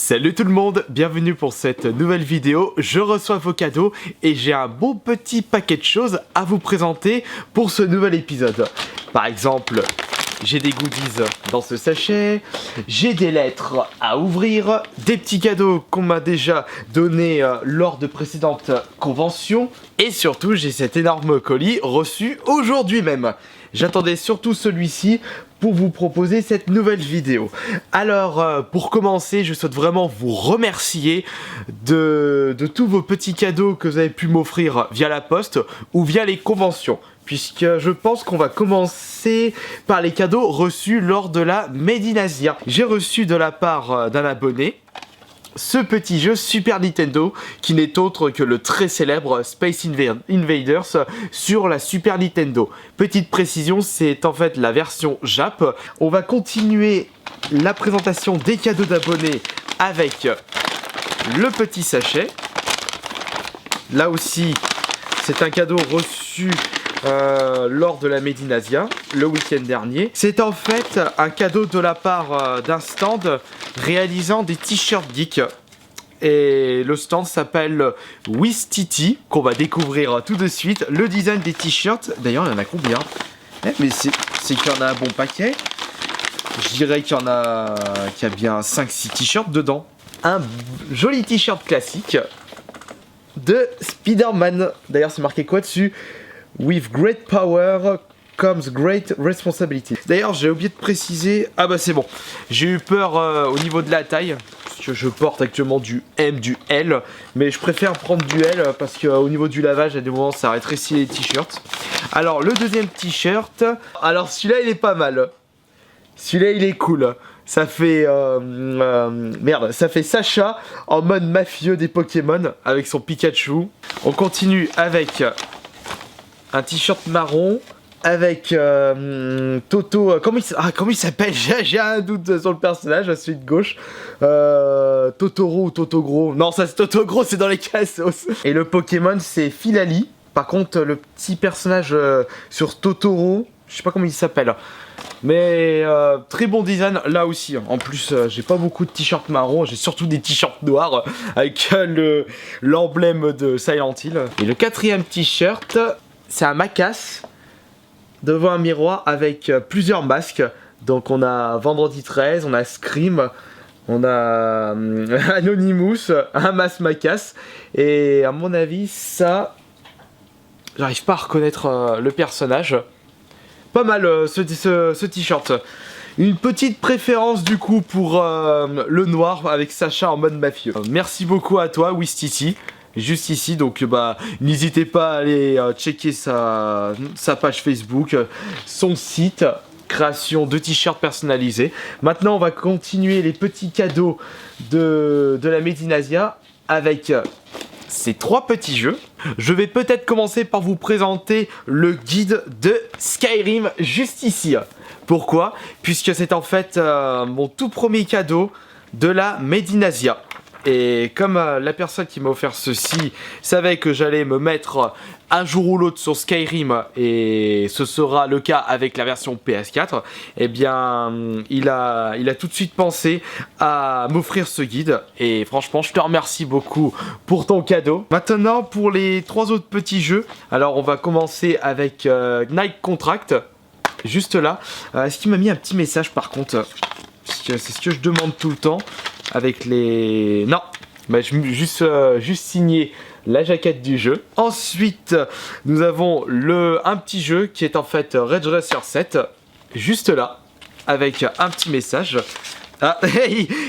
Salut tout le monde, bienvenue pour cette nouvelle vidéo. Je reçois vos cadeaux et j'ai un bon petit paquet de choses à vous présenter pour ce nouvel épisode. Par exemple, j'ai des goodies dans ce sachet, j'ai des lettres à ouvrir, des petits cadeaux qu'on m'a déjà donnés lors de précédentes conventions et surtout j'ai cet énorme colis reçu aujourd'hui même. J'attendais surtout celui-ci pour vous proposer cette nouvelle vidéo. Alors, pour commencer, je souhaite vraiment vous remercier de tous vos petits cadeaux que vous avez pu m'offrir via la poste ou via les conventions. Puisque je pense qu'on va commencer par les cadeaux reçus lors de la Made in Asia. J'ai reçu de la part d'un abonné ce petit jeu Super Nintendo qui n'est autre que le très célèbre Space Invaders sur la Super Nintendo. Petite précision, c'est en fait la version Jap. On va continuer la présentation des cadeaux d'abonnés avec le petit sachet. Là aussi, c'est un cadeau reçu lors de la Made in Asia le week-end dernier. C'est en fait un cadeau de la part d'un stand réalisant des t-shirts geeks. Et le stand s'appelle Wistiti, qu'on va découvrir tout de suite. Le design des t-shirts, d'ailleurs il y en a combien? Mais c'est qu'il y en a un bon paquet. Je dirais qu'il y a bien 5-6 t-shirts dedans. Un joli t-shirt classique de Spider-Man. D'ailleurs c'est marqué quoi dessus? With great power comes great responsibility. D'ailleurs, j'ai oublié de préciser. Ah bah c'est bon. J'ai eu peur au niveau de la taille. Parce que je porte actuellement du M, du L. Mais je préfère prendre du L parce qu'au niveau du lavage, à des moments, ça rétrécit les t-shirts. Alors, le deuxième t-shirt. Alors, celui-là, il est pas mal. Celui-là, il est cool. Ça fait merde, ça fait Sacha en mode mafieux des Pokémon avec son Pikachu. On continue avec un t-shirt marron avec Toto. Comment il s'appelle? J'ai un doute sur le personnage, celui de gauche. Totoro ou Totogro. Non, ça c'est Totogro, c'est dans les Cassos. Et le Pokémon c'est Filali. Par contre, le petit personnage sur Totoro, je sais pas comment il s'appelle. Mais très bon design là aussi. En plus, j'ai pas beaucoup de t-shirts marrons, j'ai surtout des t-shirts noirs avec l'emblème de Silent Hill. Et le quatrième t-shirt, c'est un Macasse devant un miroir avec plusieurs masques. Donc on a Vendredi 13, on a Scream, on a Anonymous, un masque Macasse. Et à mon avis ça, j'arrive pas à reconnaître le personnage. Pas mal ce t-shirt. Une petite préférence du coup pour le noir avec Sacha en mode mafieux. Merci beaucoup à toi Wistiti. Juste ici, donc bah n'hésitez pas à aller checker sa page Facebook, son site, création de t-shirts personnalisés. Maintenant on va continuer les petits cadeaux de la Made in Asia avec ces trois petits jeux. Je vais peut-être commencer par vous présenter le guide de Skyrim juste ici. Pourquoi? Puisque c'est en fait mon tout premier cadeau de la Made in Asia. Et comme la personne qui m'a offert ceci savait que j'allais me mettre un jour ou l'autre sur Skyrim, et ce sera le cas avec la version PS4, eh bien il a tout de suite pensé à m'offrir ce guide. Et franchement je te remercie beaucoup pour ton cadeau. Maintenant pour les trois autres petits jeux, alors on va commencer avec Night Contract, juste là. Est-ce qu'il m'a mis un petit message par contre? C'est ce que je demande tout le temps. Avec les... Non, bah, juste signer la jaquette du jeu. Ensuite, nous avons un petit jeu qui est en fait Ridge Racer 7, juste là, avec un petit message. Ah,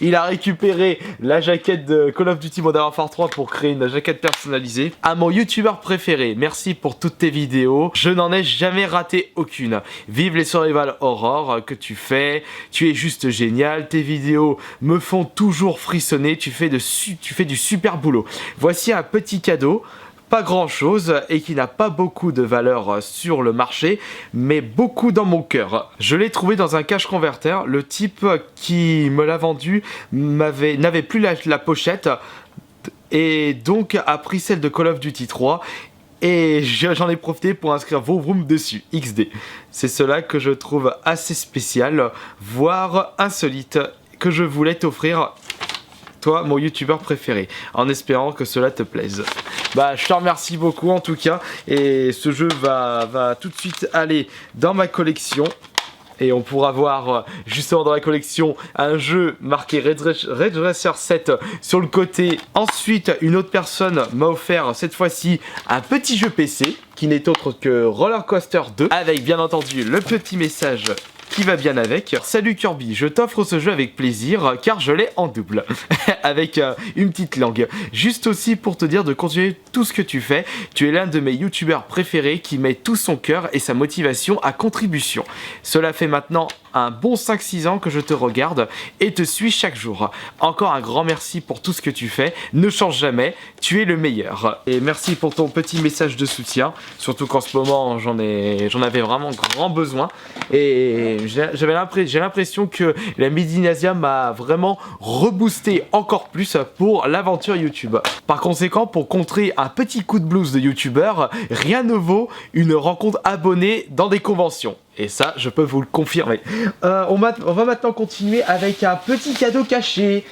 il a récupéré la jaquette de Call of Duty Modern Warfare 3 pour créer une jaquette personnalisée. À mon youtubeur préféré, merci pour toutes tes vidéos. Je n'en ai jamais raté aucune. Vive les survival horror que tu fais. Tu es juste génial. Tes vidéos me font toujours frissonner. Tu fais du super boulot. Voici un petit cadeau. Pas grand chose et qui n'a pas beaucoup de valeur sur le marché, mais beaucoup dans mon cœur. Je l'ai trouvé dans un cache converter. Le type qui me l'a vendu n'avait plus la pochette et donc a pris celle de Call of Duty 3. Et j'en ai profité pour inscrire vos rooms dessus, XD. C'est cela que je trouve assez spécial, voire insolite, que je voulais t'offrir toi mon youtubeur préféré, en espérant que cela te plaise. Bah je te remercie beaucoup en tout cas, et ce jeu va tout de suite aller dans ma collection. Et on pourra voir justement dans la collection un jeu marqué Ridge Racer 7 sur le côté. Ensuite, une autre personne m'a offert cette fois-ci un petit jeu PC qui n'est autre que Roller Coaster 2, avec bien entendu le petit message qui va bien avec. Salut Kirby, je t'offre ce jeu avec plaisir car je l'ai en double. Avec une petite langue. Juste aussi pour te dire de continuer tout ce que tu fais. Tu es l'un de mes youtubeurs préférés qui met tout son cœur et sa motivation à contribution. Cela fait maintenant un bon 5-6 ans que je te regarde et te suis chaque jour. Encore un grand merci pour tout ce que tu fais. Ne change jamais, tu es le meilleur. Et merci pour ton petit message de soutien. Surtout qu'en ce moment j'en avais vraiment grand besoin. Et j'ai l'impression que la Medinasia m'a vraiment reboosté encore plus pour l'aventure YouTube. Par conséquent, pour contrer un petit coup de blues de youtubeur, rien ne vaut une rencontre abonnée dans des conventions. Et ça, je peux vous le confirmer. On va maintenant continuer avec un petit cadeau caché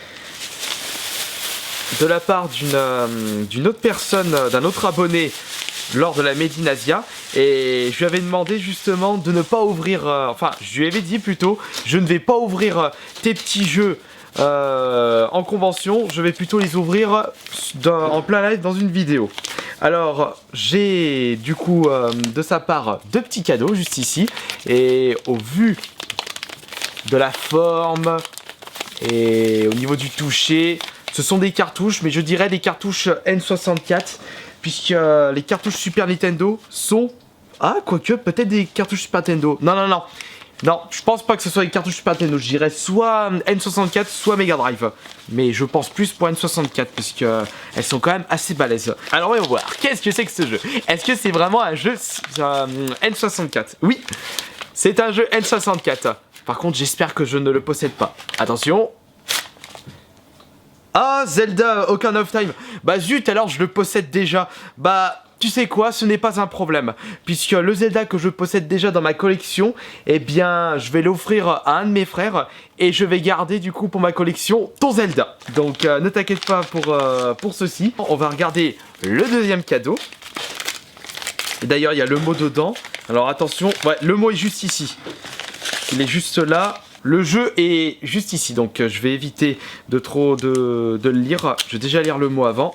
de la part d'une autre personne, d'un autre abonné lors de la Medinasia, et je lui avais demandé justement de ne pas ouvrir, enfin je lui avais dit plutôt, je ne vais pas ouvrir tes petits jeux en convention, je vais plutôt les ouvrir en plein live dans une vidéo. Alors j'ai du coup de sa part deux petits cadeaux juste ici, et au vu de la forme et au niveau du toucher, ce sont des cartouches, mais je dirais des cartouches N64, puisque les cartouches Super Nintendo sont... Ah, quoique, peut-être des cartouches Super Nintendo. Non, je pense pas que ce soit des cartouches Super Nintendo. Je dirais soit N64, soit Mega Drive. Mais je pense plus pour N64, puisque elles sont quand même assez balèzes. Alors, on va voir. Qu'est-ce que c'est que ce jeu? Est-ce que c'est vraiment un jeu N64? Oui, c'est un jeu N64. Par contre, j'espère que je ne le possède pas. Attention. Ah, Zelda Ocarina of Time. Bah zut, alors je le possède déjà. Bah, tu sais quoi, ce n'est pas un problème. Puisque le Zelda que je possède déjà dans ma collection, eh bien, je vais l'offrir à un de mes frères. Et je vais garder du coup pour ma collection ton Zelda. Donc ne t'inquiète pas pour ceci. On va regarder le deuxième cadeau. Et d'ailleurs, il y a le mot dedans. Alors attention, ouais, le mot est juste ici. Il est juste là. Le jeu est juste ici, donc je vais éviter de le lire. Je vais déjà lire le mot avant.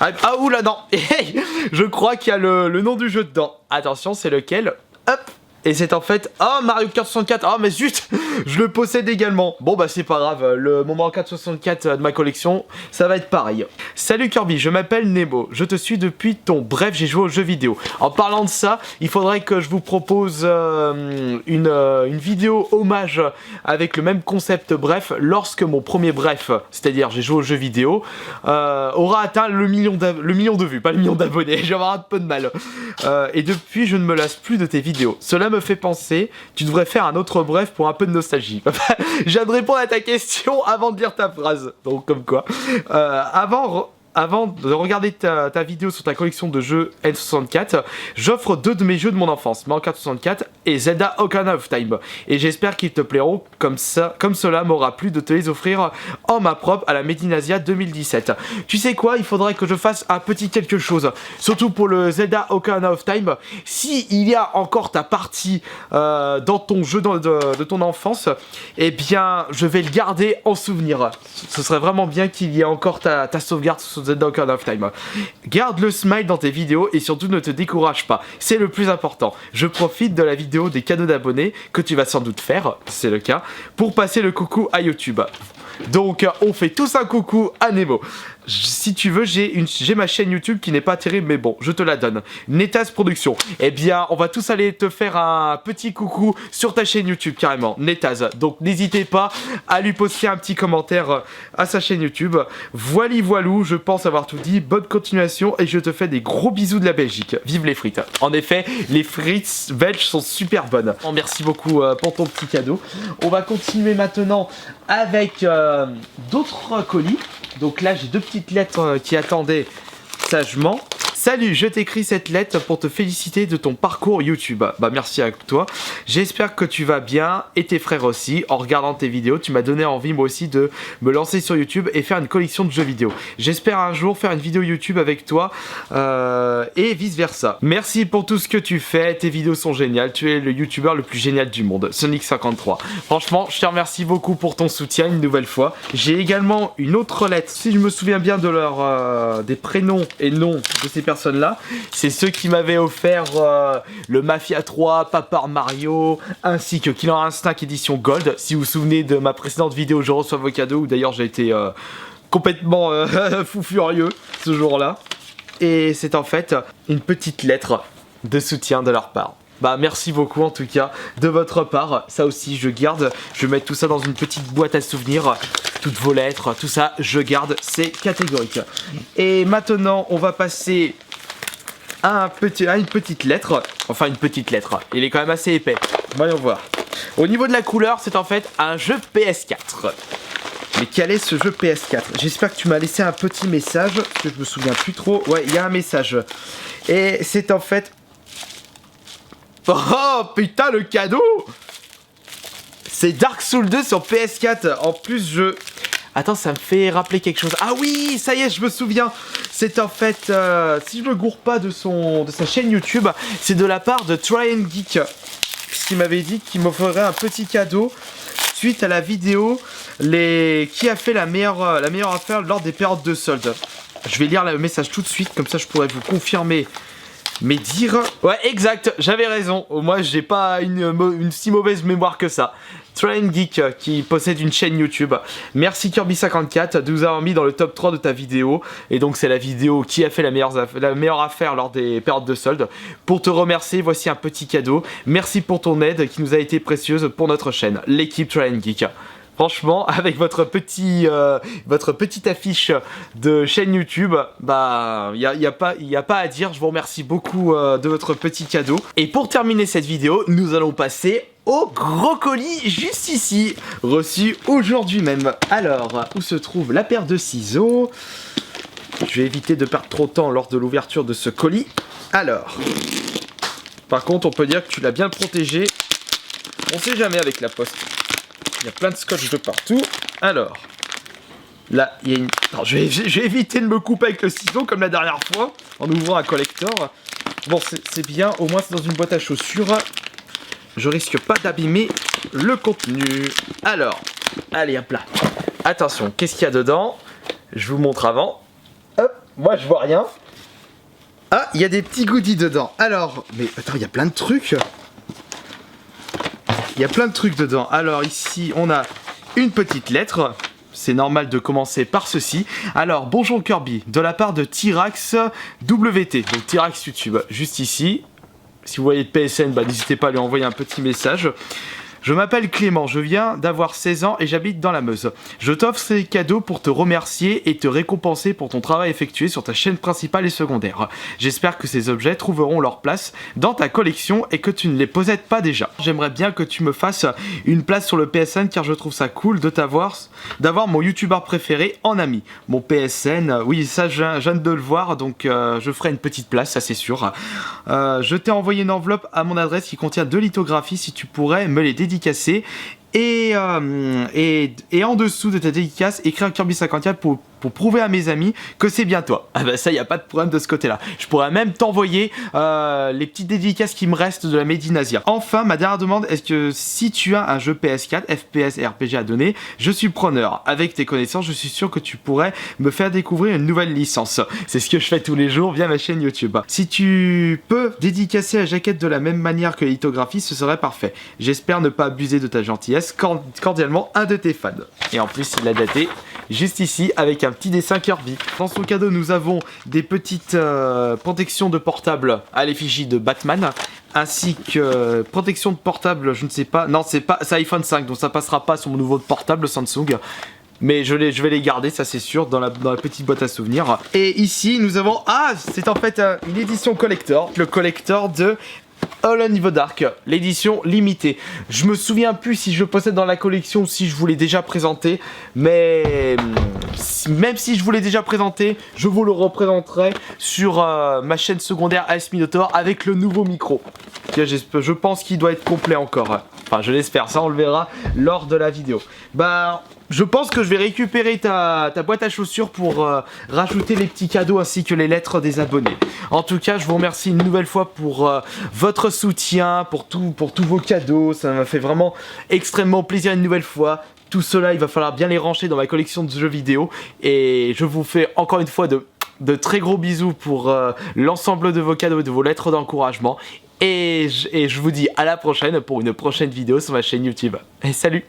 Ah oula non. Hey, je crois qu'il y a le nom du jeu dedans. Attention, c'est lequel? Hop. Et c'est en fait... Oh, Mario Kart 64. Oh, mais zut, je le possède également. Bon, bah c'est pas grave. Le Mario Kart 64 de ma collection, ça va être pareil. Salut Kirby, je m'appelle Nemo. Je te suis depuis ton bref, j'ai joué aux jeux vidéo. En parlant de ça, il faudrait que je vous propose une vidéo hommage avec le même concept bref lorsque mon premier bref, c'est-à-dire j'ai joué aux jeux vidéo, aura atteint le million de vues, pas le million d'abonnés. Je vais avoir un peu de mal. Et depuis, je ne me lasse plus de tes vidéos. Cela me fait penser, tu devrais faire un autre bref pour un peu de nostalgie. Je viens de répondre à ta question avant de lire ta phrase. Donc comme quoi. Avant de regarder ta vidéo sur ta collection de jeux N64, j'offre deux de mes jeux de mon enfance, Mario Kart 64 et Zelda Ocarina of Time. Et j'espère qu'ils te plairont comme cela m'aura plu de te les offrir en main propre à la Medinasia 2017. Tu sais quoi, il faudrait que je fasse un petit quelque chose, surtout pour le Zelda Ocarina of Time. Si il y a encore ta partie dans ton jeu de ton enfance, eh bien je vais le garder en souvenir. Ce serait vraiment bien qu'il y ait encore ta sauvegarde sur Zelda Ocarina of Time. Garde le smile dans tes vidéos et surtout ne te décourage pas. C'est le plus important. Je profite de la vidéo des cadeaux d'abonnés que tu vas sans doute faire, c'est le cas, pour passer le coucou à YouTube. Donc on fait tous un coucou à Nemo. Si tu veux, j'ai ma chaîne YouTube qui n'est pas terrible, mais bon, je te la donne. Netaz Productions. Eh bien, on va tous aller te faire un petit coucou sur ta chaîne YouTube, carrément. Netaz. Donc, n'hésitez pas à lui poster un petit commentaire à sa chaîne YouTube. Voilou, je pense avoir tout dit. Bonne continuation et je te fais des gros bisous de la Belgique. Vive les frites. En effet, les frites belges sont super bonnes. Merci beaucoup pour ton petit cadeau. On va continuer maintenant avec d'autres colis. Donc là, j'ai deux petites lettres qui attendaient sagement. Salut, je t'écris cette lettre pour te féliciter de ton parcours YouTube. Bah merci à toi. J'espère que tu vas bien et tes frères aussi. En regardant tes vidéos, tu m'as donné envie moi aussi de me lancer sur YouTube et faire une collection de jeux vidéo. J'espère un jour faire une vidéo YouTube avec toi et vice versa. Merci pour tout ce que tu fais, tes vidéos sont géniales. Tu es le YouTuber le plus génial du monde, Sonic53. Franchement, je te remercie beaucoup pour ton soutien une nouvelle fois. J'ai également une autre lettre. Si je me souviens bien de des prénoms et noms de ces personnes-là, c'est ceux qui m'avaient offert le Mafia 3, Paper Mario, ainsi que Killer Instinct édition Gold. Si vous vous souvenez de ma précédente vidéo, je reçois vos cadeaux, où d'ailleurs j'ai été complètement fou furieux ce jour-là. Et c'est en fait une petite lettre de soutien de leur part. Bah merci beaucoup en tout cas de votre part. Ça aussi je garde, je vais mettre tout ça dans une petite boîte à souvenirs. Toutes vos lettres, tout ça je garde, c'est catégorique. Et maintenant on va passer à une petite lettre. Enfin une petite lettre, il est quand même assez épais. Voyons voir. Au niveau de la couleur, c'est en fait un jeu PS4. Mais quel est ce jeu PS4? J'espère que tu m'as laissé un petit message, parce que je me souviens plus trop. Ouais, il y a un message. Et c'est en fait... Oh putain, le cadeau! C'est Dark Souls 2 sur PS4. En plus, Attends, ça me fait rappeler quelque chose. Ah oui, ça y est, je me souviens. C'est en fait, si je me gourre pas de sa chaîne YouTube, c'est de la part de Try and Geek, qui m'avait dit qu'il m'offrirait un petit cadeau suite à la vidéo qui a fait la meilleure affaire lors des périodes de soldes. Je vais lire le message tout de suite, comme ça je pourrais vous confirmer mes dires. Ouais, exact, j'avais raison. Moi, j'ai pas une si mauvaise mémoire que ça. Train Geek qui possède une chaîne YouTube. Merci Kirby54 de nous avoir mis dans le top 3 de ta vidéo. Et donc c'est la vidéo qui a fait la meilleure affaire lors des périodes de soldes. Pour te remercier, voici un petit cadeau. Merci pour ton aide qui nous a été précieuse pour notre chaîne, l'équipe Train Geek. Franchement, avec votre petite affiche de chaîne YouTube, bah, y a pas à dire. Je vous remercie beaucoup de votre petit cadeau. Et pour terminer cette vidéo, nous allons passer au gros colis juste ici, reçu aujourd'hui même. Alors, où se trouve la paire de ciseaux? Je vais éviter de perdre trop de temps lors de l'ouverture de ce colis. Alors, par contre, on peut dire que tu l'as bien protégé. On sait jamais avec la poste. Il y a plein de scotch de partout. Alors, là, il y a une... Alors, je vais éviter de me couper avec le ciseau comme la dernière fois, en ouvrant un collector. Bon, c'est bien, au moins c'est dans une boîte à chaussures. Je risque pas d'abîmer le contenu. Alors, allez, hop là. Attention, qu'est-ce qu'il y a dedans? Je vous montre avant. Hop, moi je vois rien. Ah, il y a des petits goodies dedans. Alors, mais attends, il y a plein de trucs. Il y a plein de trucs dedans. Alors ici, on a une petite lettre. C'est normal de commencer par ceci. Alors, bonjour Kirby, de la part de Tyrax WT, donc Tyrax YouTube, juste ici. Si vous voyez de PSN, bah, n'hésitez pas à lui envoyer un petit message. Je m'appelle Clément, je viens d'avoir 16 ans et j'habite dans la Meuse. Je t'offre ces cadeaux pour te remercier et te récompenser pour ton travail effectué sur ta chaîne principale et secondaire. J'espère que ces objets trouveront leur place dans ta collection et que tu ne les possèdes pas déjà. J'aimerais bien que tu me fasses une place sur le PSN car je trouve ça cool de d'avoir mon youtubeur préféré en ami. Mon PSN, oui ça je viens de le voir donc je ferai une petite place, ça c'est sûr. Je t'ai envoyé une enveloppe à mon adresse qui contient 2 lithographies si tu pourrais me les dédicacer. Et en dessous de ta dédicace, écrire Kirby54 pour prouver à mes amis que c'est bien toi. Ah bah ça, y a pas de problème de ce côté-là. Je pourrais même t'envoyer les petites dédicaces qui me restent de la Made in Asia. Enfin, ma dernière demande, est-ce que si tu as un jeu PS4, FPS et RPG à donner, je suis preneur. Avec tes connaissances, je suis sûr que tu pourrais me faire découvrir une nouvelle licence. C'est ce que je fais tous les jours via ma chaîne YouTube. Si tu peux dédicacer la jaquette de la même manière que la lithographie, ce serait parfait. J'espère ne pas abuser de ta gentillesse. Cordialement, un de tes fans. Et en plus, il l'a daté juste ici avec un petit dessin Kirby. Dans son cadeau, nous avons des petites protections de portable à l'effigie de Batman, ainsi que protection de portable, je ne sais pas, non c'est iPhone 5, donc ça passera pas sur mon nouveau portable Samsung. Mais je vais les garder, ça c'est sûr, dans la petite boîte à souvenirs. Et ici, nous avons... Ah, c'est en fait une édition collector. Le collector de Alone in the Dark, l'édition limitée. Je me souviens plus si je possède dans la collection ou si je vous l'ai déjà présenté, mais même si je vous l'ai déjà présenté, je vous le représenterai sur ma chaîne secondaire AS Minotaur avec le nouveau micro. Je pense qu'il doit être complet encore. Enfin, je l'espère, ça on le verra lors de la vidéo. Bah, je pense que je vais récupérer ta boîte à chaussures pour rajouter les petits cadeaux ainsi que les lettres des abonnés. En tout cas, je vous remercie une nouvelle fois pour votre soutien, pour tous vos cadeaux. Ça m'a fait vraiment extrêmement plaisir une nouvelle fois. Tout cela, il va falloir bien les ranger dans ma collection de jeux vidéo. Et je vous fais encore une fois de très gros bisous pour l'ensemble de vos cadeaux et de vos lettres d'encouragement. Et je vous dis à la prochaine pour une prochaine vidéo sur ma chaîne YouTube. Et salut!